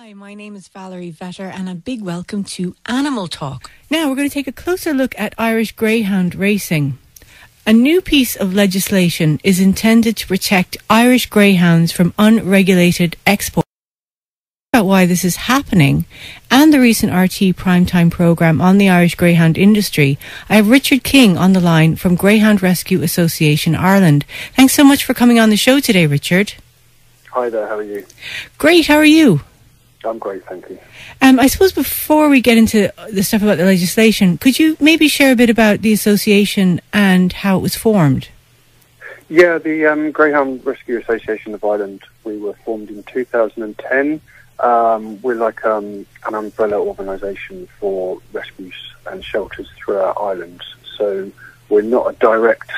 Hi, my name is Valerie Vetter and a big welcome to Animal Talk. Now we're going to take a closer look at Irish greyhound racing. A new piece of legislation is intended to protect Irish greyhounds from unregulated export. About why this is happening and the recent RT primetime programme on the Irish greyhound industry, I have Richard King on the line from Greyhound Rescue Association Ireland. Thanks so much for coming on the show today, Richard. Hi there, how are you? Great, how are you? I'm great, thank you. I suppose before we get into the stuff about the legislation, could you maybe share a bit about the association and how it was formed? Yeah, the Greyhound Rescue Association of Ireland, we were formed in 2010. We're like an umbrella organisation for rescues and shelters throughout Ireland. So we're not a direct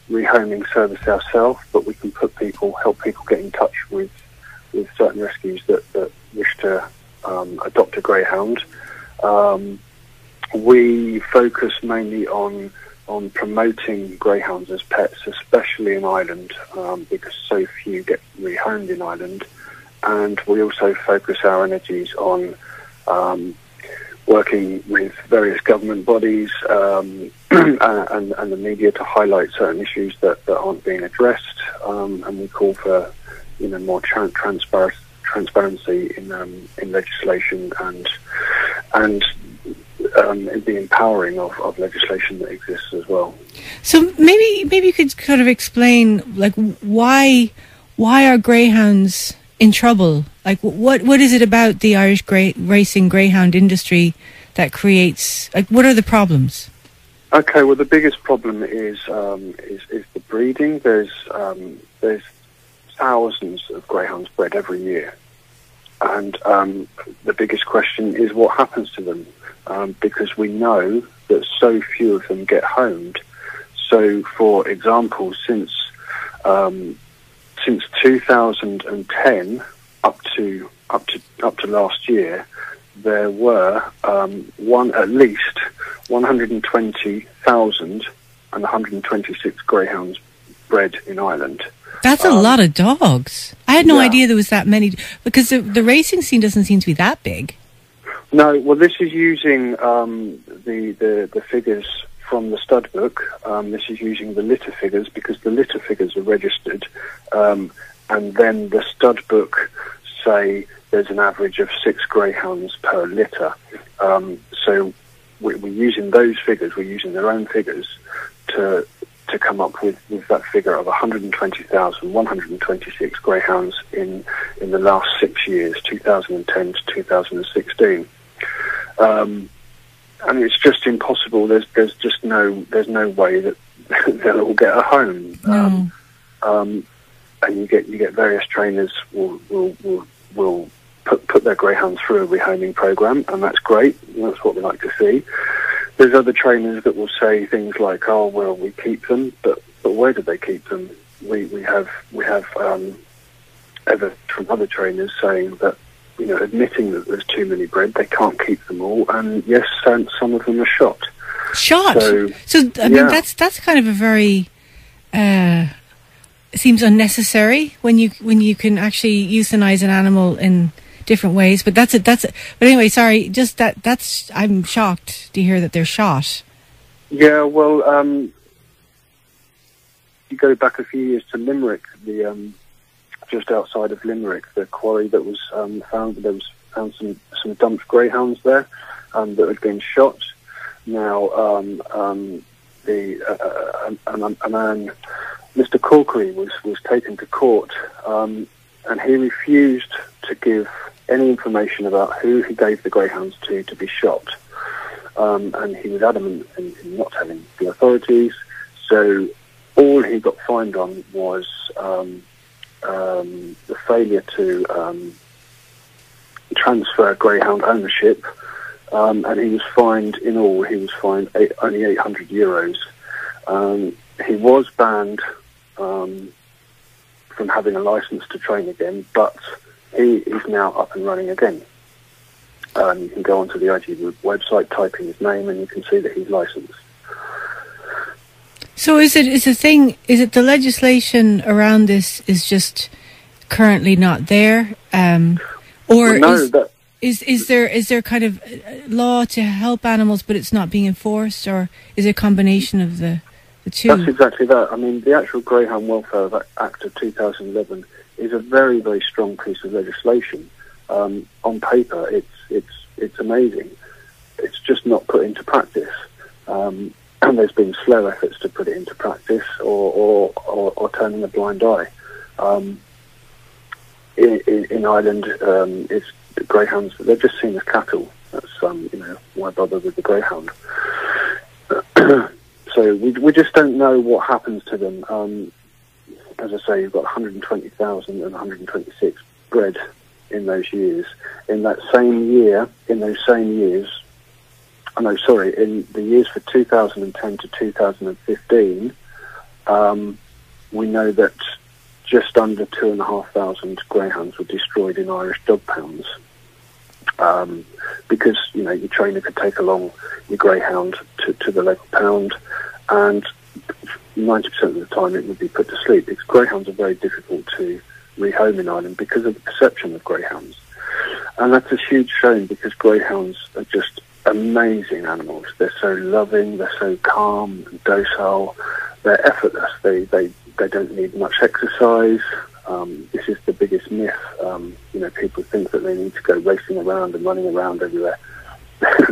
rehoming service ourselves, but we can help people get in touch with certain rescues that wish to adopt a greyhound. We focus mainly on promoting greyhounds as pets, especially in Ireland, because so few get rehomed in Ireland. And we also focus our energies on working with various government bodies and the media to highlight certain issues that aren't being addressed. And we call for more transparency in legislation and the empowering of legislation that exists as well. So maybe you could kind of explain why are greyhounds in trouble? Like what is it about the Irish racing greyhound industry that creates what are the problems? Okay, well the biggest problem is the breeding. There's thousands of greyhounds bred every year, and the biggest question is what happens to them, because we know that so few of them get homed. So, for example, since 2010 up to last year, there were at least 120,000 and 126 greyhounds bred in Ireland. That's a lot of dogs. I had no idea there was that many, because the racing scene doesn't seem to be that big. No, well, this is using the figures from the stud book. This is using the litter figures because the litter figures are registered, and then the stud book say there's an average of 6 greyhounds per litter. So we're using those figures. We're using their own figures to come up with that figure of 120,126 greyhounds in the last 6 years, 2010 to 2016. And it's just impossible. There's no way that they'll all get a home. And you get various trainers will put their greyhounds through a rehoming program, and that's great. That's what we like to see. There's other trainers that will say things like, "Oh, well, we keep them," but where do they keep them? We have evidence from other trainers saying that, admitting that there's too many bred, they can't keep them all, and yes, some of them are shot. Shot. So I mean, that's kind of a very seems unnecessary when you can actually euthanize an animal in different ways, but that's it. But anyway, sorry. Just that's. I'm shocked to hear that they're shot. Yeah, well, you go back a few years to Limerick, just outside of Limerick, the quarry that was found. There was found some dumped greyhounds there that had been shot. Now, a man, Mr. Corkery, was taken to court, and he refused to give any information about who he gave the greyhounds to be shot, and he was adamant in not telling the authorities. So all he got fined on was the failure to transfer greyhound ownership, and he was fined only €800. He was banned from having a license to train again, but he is now up and running again. You can go onto the IG website, type in his name, and you can see that he's licensed. So is it the legislation around this is just currently not there? Is there kind of law to help animals, but it's not being enforced, or is it a combination of the two? That's exactly that. I mean, the actual Greyhound Welfare Act of 2011 is a very, very strong piece of legislation. On paper, it's amazing. It's just not put into practice, and there's been slow efforts to put it into practice, or turning a blind eye. In Ireland, it's the greyhounds. They're just seen as cattle. That's why bother with the greyhound? So we just don't know what happens to them. As I say, you've got 120,000 and 126 bred in those years. In those same years, in the years for 2010 to 2015, we know that just under 2,500 greyhounds were destroyed in Irish dog pounds. Because, your trainer could take along your greyhound to the local pound, and 90% of the time it would be put to sleep, because greyhounds are very difficult to rehome in Ireland because of the perception of greyhounds. And that's a huge shame, because greyhounds are just amazing animals. They're so loving, they're so calm and docile, they're effortless, they don't need much exercise. This is the biggest myth. People think that they need to go racing around and running around everywhere.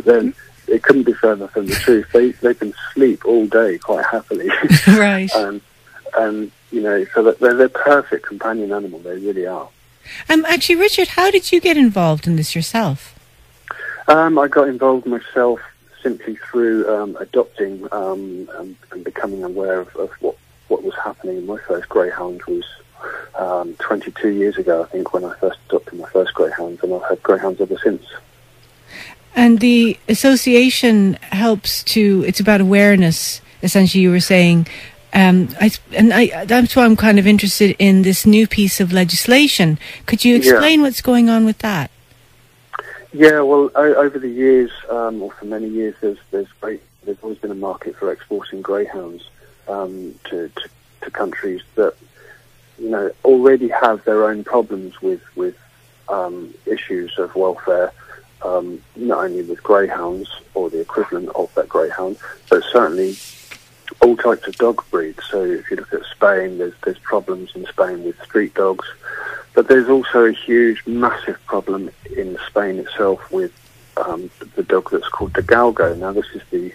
Then it couldn't be further from the truth. They can sleep all day quite happily. Right. And so that they're perfect companion animal. They really are. Actually, Richard, how did you get involved in this yourself? I got involved myself simply through adopting and becoming aware of what was happening. My first greyhound was 22 years ago, I think, when I first adopted my first greyhounds, and I've had greyhounds ever since. And the association helps it's about awareness, essentially, you were saying. That's why I'm kind of interested in this new piece of legislation. Could you explain what's going on with that? Yeah, well, over the years, or for many years, there's always been a market for exporting greyhounds to countries that already have their own problems with issues of welfare, not only with greyhounds or the equivalent of that greyhound, but certainly all types of dog breeds. So if you look at Spain, there's problems in Spain with street dogs, but there's also a huge, massive problem in Spain itself with the dog that's called the galgo. Now this is the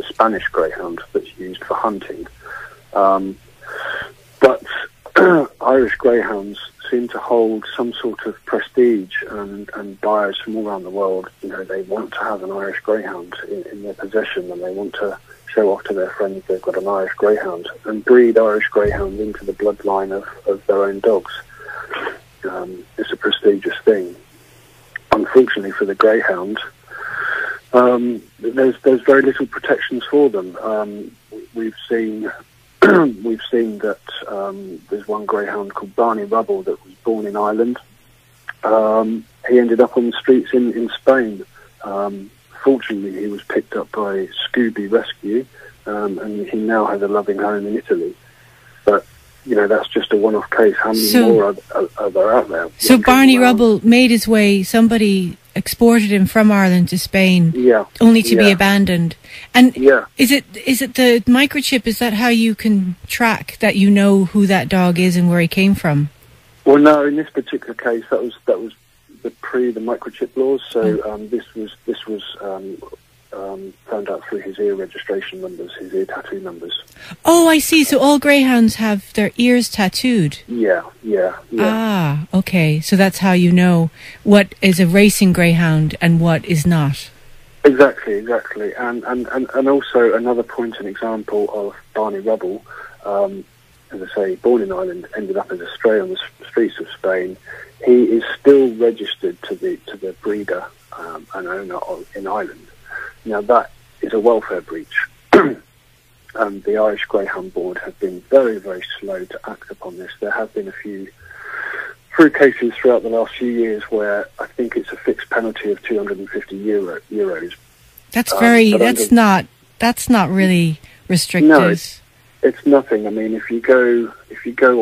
Spanish greyhound that's used for hunting, but Irish greyhounds seem to hold some sort of prestige, and buyers from all around the world, they want to have an Irish greyhound in their possession, and they want to show off to their friends they've got an Irish greyhound, and breed Irish greyhounds into the bloodline of their own dogs. It's a prestigious thing. Unfortunately for the greyhound, there's very little protections for them. We've seen that there's one greyhound called Barney Rubble that was born in Ireland. He ended up on the streets in Spain. Fortunately, he was picked up by Scooby Rescue, and he now has a loving home in Italy. But, that's just a one-off case. How many more are there out there? So Barney Rubble made his way, somebody exported him from Ireland to Spain, only to be abandoned. And is it the microchip, is that how you can track that who that dog is and where he came from? Well, no, in this particular case, that was the microchip laws. So this was found out through his ear registration numbers, his ear tattoo numbers. Oh, I see. So all greyhounds have their ears tattooed. Yeah. Ah, okay. So that's how you know what is a racing greyhound and what is not. Exactly. And also another point, an example of Barney Rubble, as I say, born in Ireland, ended up as a stray on the streets of Spain. He is still registered to the breeder and owner in Ireland. Now that is a welfare breach, and the Irish Greyhound Board have been very, very slow to act upon this. There have been a few cases throughout the last few years where I think it's a fixed penalty of €250. That's not really restrictive. No, it's nothing. I mean, if you go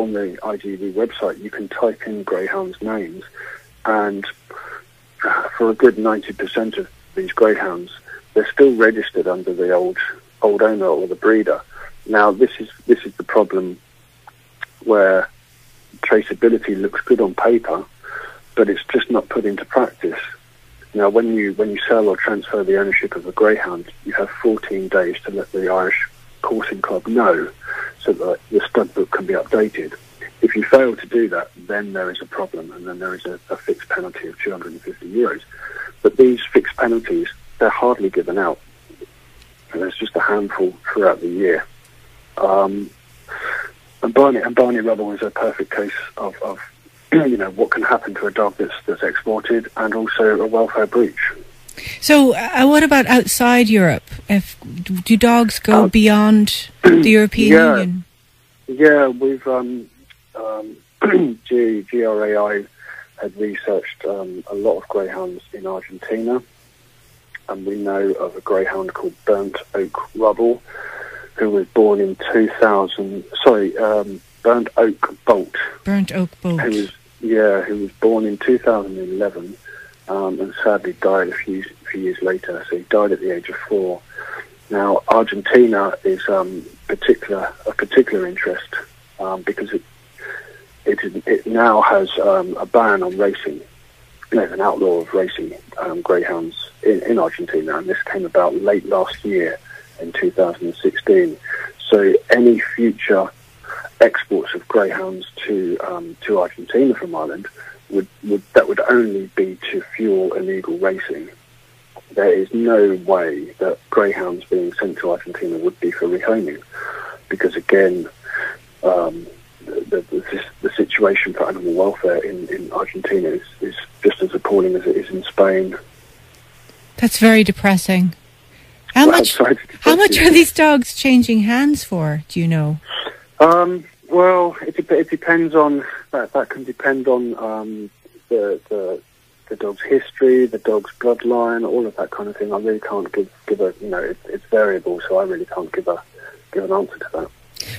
on the IGV website, you can type in greyhounds' names, and for a good 90% of these greyhounds, they're still registered under the old owner or the breeder. Now, this is the problem where traceability looks good on paper, but it's just not put into practice. Now, when you sell or transfer the ownership of a greyhound, you have 14 days to let the Irish Coursing Club know so that the stud book can be updated. If you fail to do that, then there is a problem, and then there is a fixed penalty of €250. But these fixed penalties, they're hardly given out, and there's just a handful throughout the year. And Barney Rubble is a perfect case of what can happen to a dog that's exported, and also a welfare breach. So, what about outside Europe? Do dogs go beyond the European Union? Yeah, we've GRAI had researched a lot of greyhounds in Argentina, and we know of a greyhound called Burnt Oak Rubble, who was born in 2000. Burnt Oak Bolt. Burnt Oak Bolt. Who was born in 2011, and sadly died a few years later. So he died at the age of 4. Now, Argentina is a particular interest because it now has a ban on racing. There's an outlaw of racing greyhounds in Argentina, and this came about late last year in 2016. So any future exports of greyhounds to Argentina from Ireland would only be to fuel illegal racing. There is no way that greyhounds being sent to Argentina would be for rehoming, because again, the situation for animal welfare in Argentina is just as appalling as it is in Spain. That's very depressing. How much are these dogs changing hands for? Do you know? Well, it depends on that. That can depend on the dog's history, the dog's bloodline, all of that kind of thing. I really can't give a it's variable, so I really can't give an answer to that.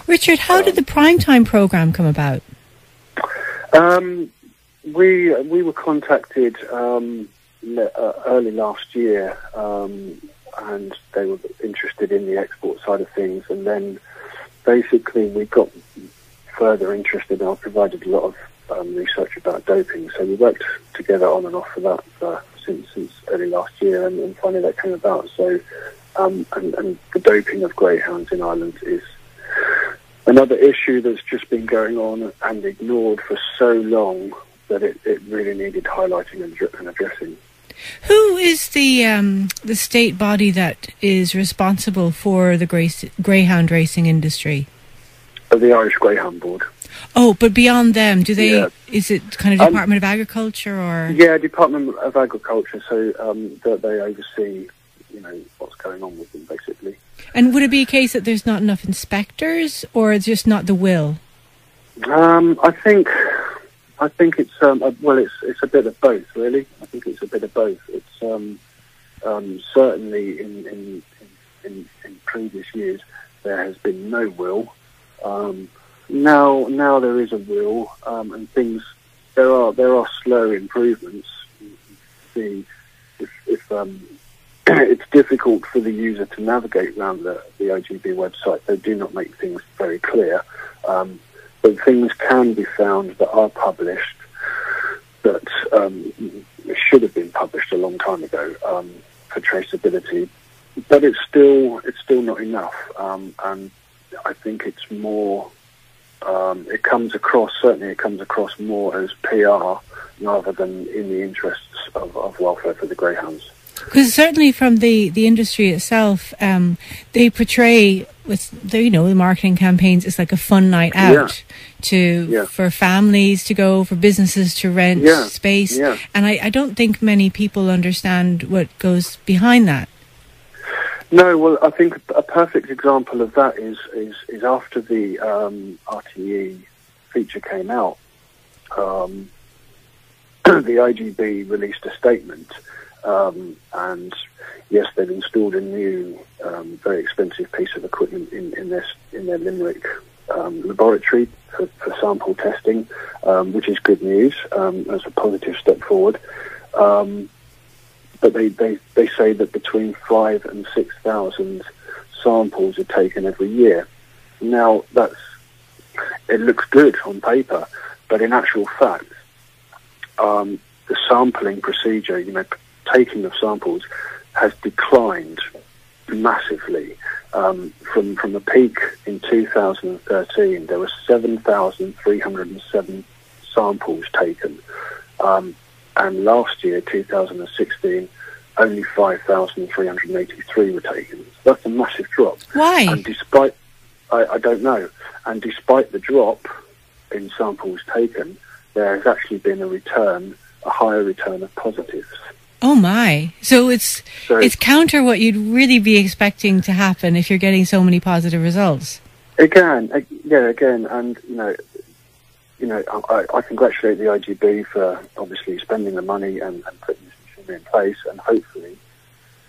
Richard, how did the primetime program come about? We were contacted early last year, and they were interested in the export side of things, and then basically we got further interested, and I provided a lot of research about doping. So we worked together on and off for that since early last year, and finally that came about. So and the doping of greyhounds in Ireland is another issue that's just been going on and ignored for so long that it really needed highlighting and addressing. Who is the state body that is responsible for the greyhound racing industry? The Irish Greyhound Board. Oh, but beyond them, do they? Yeah. Is it kind of Department of Agriculture or? Yeah, Department of Agriculture. So they oversee, what's going on with them, basically. And would it be a case that there's not enough inspectors, or it's just not the will? I think it's it's a bit of both, really. I think it's a bit of both. It's certainly in previous years there has been no will. Now there is a will, and things there are slow improvements. If it's difficult for the user to navigate around the OGB website. They do not make things very clear, but things can be found that are published that should have been published a long time ago for traceability. But it's still not enough, and I think it's more. It comes across more as PR rather than in the interests of welfare for the greyhounds. Because certainly from the industry itself, they portray with the marketing campaigns, it's like a fun night out for families to go, for businesses to rent space, and I don't think many people understand what goes behind that. No, well, I think a perfect example of that is after the RTE feature came out, the IGB released a statement, and yes, they've installed a new, very expensive piece of equipment in their Limerick laboratory for sample testing, which is good news, as a positive step forward. but they say that between 5,000 and 6,000 samples are taken every year. Now, it looks good on paper, but in actual fact, the sampling procedure, taking of samples, has declined massively. From a peak in 2013, there were 7,307 samples taken, and last year, 2016, only 5,383 were taken. So that's a massive drop. Why? And despite, I don't know, and despite the drop in samples taken, there has actually been a higher return of positives. Oh my! So it's counter what you'd really be expecting to happen if you're getting so many positive results. Again, and I congratulate the IGB for obviously spending the money and putting this machinery in place, and hopefully,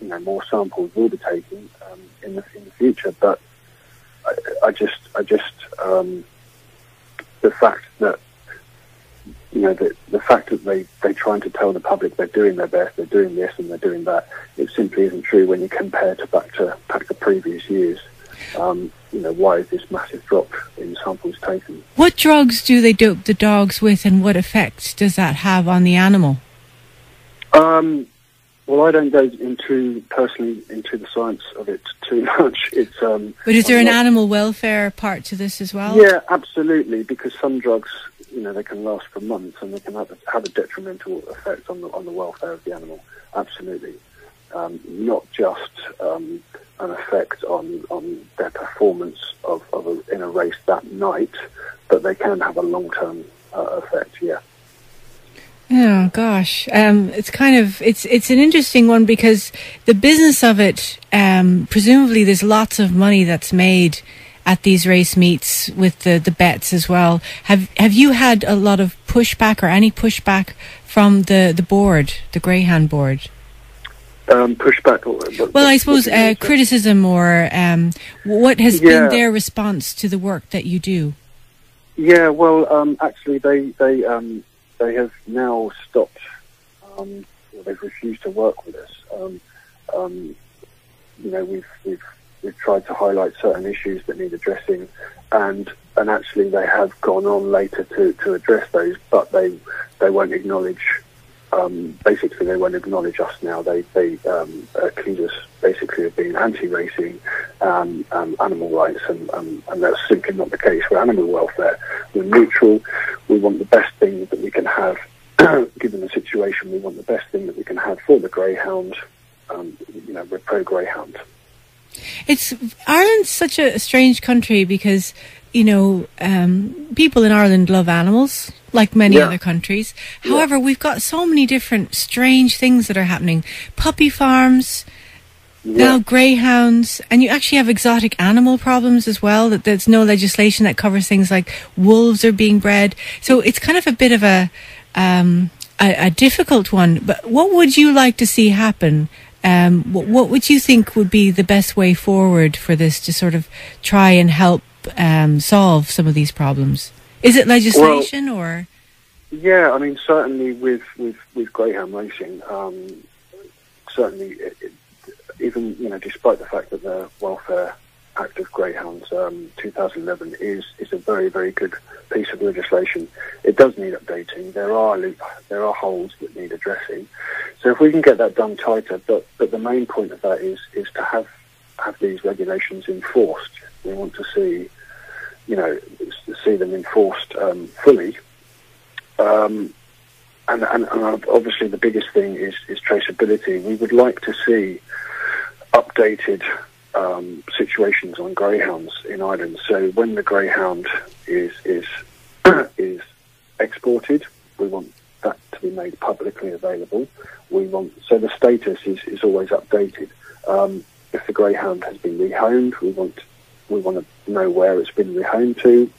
more samples will be taken in the future. But I just the fact that. The fact that they're trying to tell the public they're doing their best, they're doing this and they're doing that, it simply isn't true when you compare to back to previous years. Why is this massive drop in samples taken? What drugs do they dope the dogs with, and what effect does that have on the animal? Well, I don't go personally into the science of it too much. But is there an animal welfare part to this as well? Yeah, absolutely, because some drugs, they can last for months and they can have a detrimental effect on the welfare of the animal. Absolutely. Not just an effect on their performance in a race that night, but they can have a long-term effect, yeah. Oh gosh, it's an interesting one, because the business of it, presumably there's lots of money that's made at these race meets with the bets as well. Have you had a lot of pushback or any pushback from the board, the greyhound board? Pushback? Well, I suppose criticism, or what has been their response to the work that you do? Yeah, well, actually they have now stopped. They've refused to work with us. We've tried to highlight certain issues that need addressing, and actually they have gone on later to address those, but they won't acknowledge. Basically, they won't acknowledge us now. They accuse us basically of being anti-racing, animal rights, and that's simply not the case. We're animal welfare. We're neutral. We want the best thing that we can have, given the situation. We want the best thing that we can have for the greyhound. We're pro-greyhound. Ireland's such a strange country, because people in Ireland love animals, like many other countries. However, we've got so many different strange things that are happening. Puppy farms, now greyhounds, and you actually have exotic animal problems as well. That there's no legislation that covers things like wolves are being bred. So it's kind of a bit of a difficult one. But what would you like to see happen? What would you think would be the best way forward for this to sort of try and help solve some of these problems? Is it legislation or? Yeah, I mean, certainly with greyhound racing, certainly even despite the fact that the Welfare Act of Greyhounds 2011 is a very, very good piece of legislation. It does need updating. There are holes that need addressing. So if we can get that done tighter, but the main point of that is to have these regulations enforced. We want to see them enforced fully. And obviously the biggest thing is traceability. We would like to see updated situations on greyhounds in Ireland. So when the greyhound is exported, we want that to be made publicly available. So the status is always updated. If the greyhound has been rehomed, we want to know where it's been rehomed to.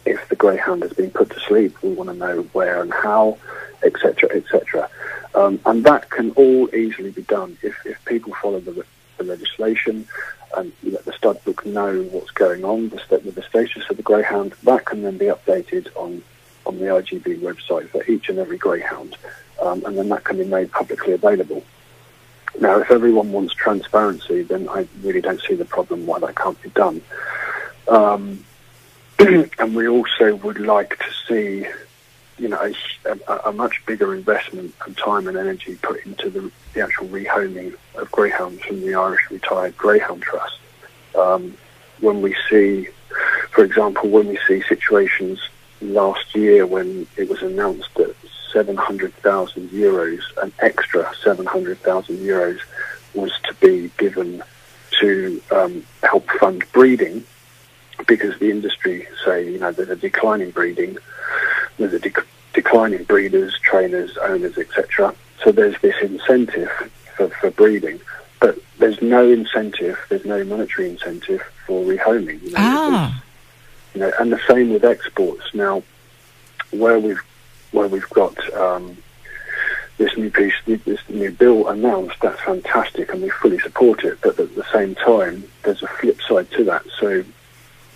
If the greyhound has been put to sleep, we want to know where and how, etc., etc. And that can all easily be done if people follow the legislation and let the stud book know what's going on with the status of the greyhound. That can then be updated on the IGB website for each and every greyhound, and then that can be made publicly available. Now, if everyone wants transparency, then I really don't see the problem why that can't be done. And we also would like to see, a much bigger investment and time and energy put into the actual rehoming of greyhounds from the Irish Retired Greyhound Trust. When we see, for example, situations last year when it was announced that 700,000 euros, an extra 700,000 euros, was to be given to help fund breeding, because the industry say, there's a declining breeding, there's a declining breeders, trainers, owners, etc. So there's this incentive for breeding, but there's no incentive, there's no monetary incentive for rehoming. And the same with exports. Now, where we've got this new bill announced, that's fantastic, and we fully support it. But at the same time, there's a flip side to that. So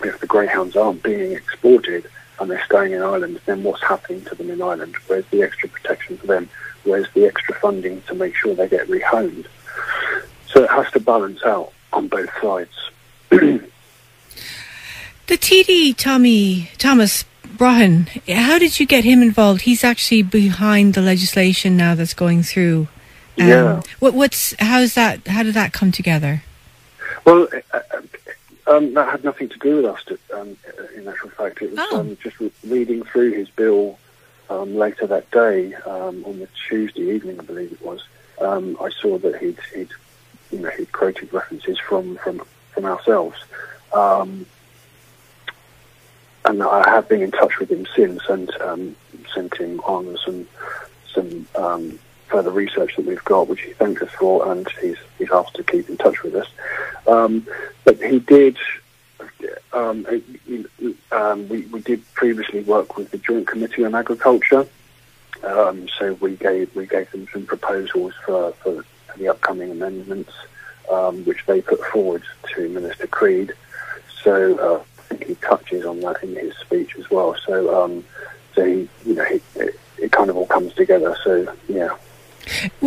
if the greyhounds aren't being exported and they're staying in Ireland, then what's happening to them in Ireland? Where's the extra protection for them? Where's the extra funding to make sure they get rehomed? So it has to balance out on both sides. The TD, Thomas Brahan, how did you get him involved? He's actually behind the legislation now that's going through. Yeah. How did that come together? Well, that had nothing to do with us, in actual fact. It was just reading through his bill later that day, on the Tuesday evening, I believe it was. I saw that he'd quoted references from ourselves. And I have been in touch with him since, and sent him on some further research that we've got, which he thanks us for, and he's asked to keep in touch with us. But he did. We did previously work with the Joint Committee on Agriculture, so we gave them some proposals for the upcoming amendments, which they put forward to Minister Creed. So I think he touches on that in his speech as well. So it kind of all comes together. So yeah.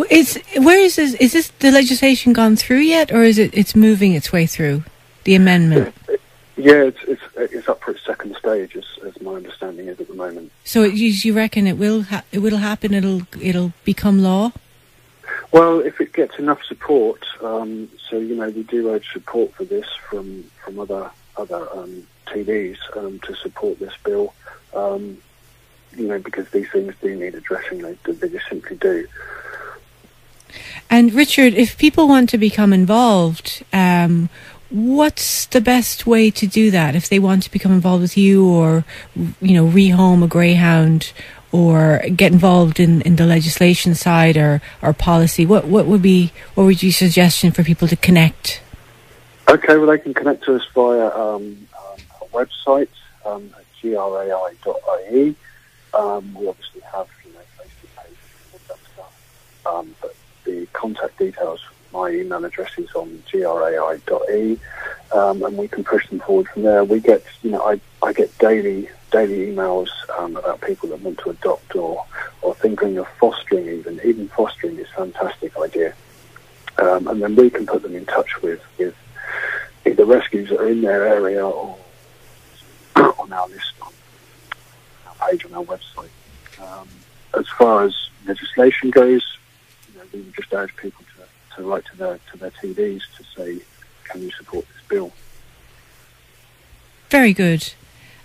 Is this the legislation gone through yet, or is it's moving its way through the amendment? Yeah, it's up for its second stage, as my understanding is at the moment. So you reckon it will happen? It'll become law? Well, if it gets enough support, we do urge support for this from other TDs to support this bill. Because these things do need addressing. They just simply do. And Richard, if people want to become involved, what's the best way to do that? If they want to become involved with you, or rehome a greyhound, or get involved in the legislation side or policy, what would your suggestion for people to connect? Okay, well, they can connect to us via our website at grai.ie. We obviously have Facebook pages and all that stuff, but the contact details, my email address is on grai.ie, and we can push them forward from there. We get, I get daily emails about people that want to adopt or thinking of fostering. Even fostering is a fantastic idea, and then we can put them in touch with either rescues that are in their area or on our list on our page on our website. As far as legislation goes, we would just urge people to write to their TDs to say, can you support this bill? Very good.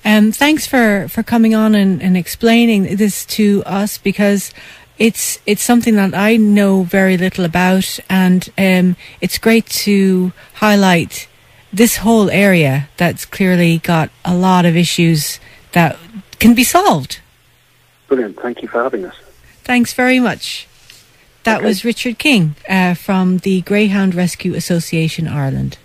Thanks for coming on and explaining this to us, because it's something that I know very little about, and it's great to highlight this whole area that's clearly got a lot of issues that can be solved. Brilliant. Thank you for having us. Thanks very much. That was Richard King from the Greyhound Rescue Association Ireland.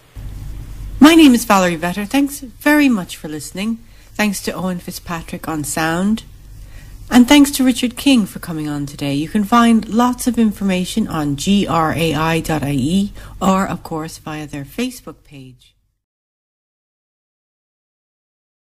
My name is Valerie Vetter. Thanks very much for listening. Thanks to Owen Fitzpatrick on sound. And thanks to Richard King for coming on today. You can find lots of information on grai.ie or, of course, via their Facebook page.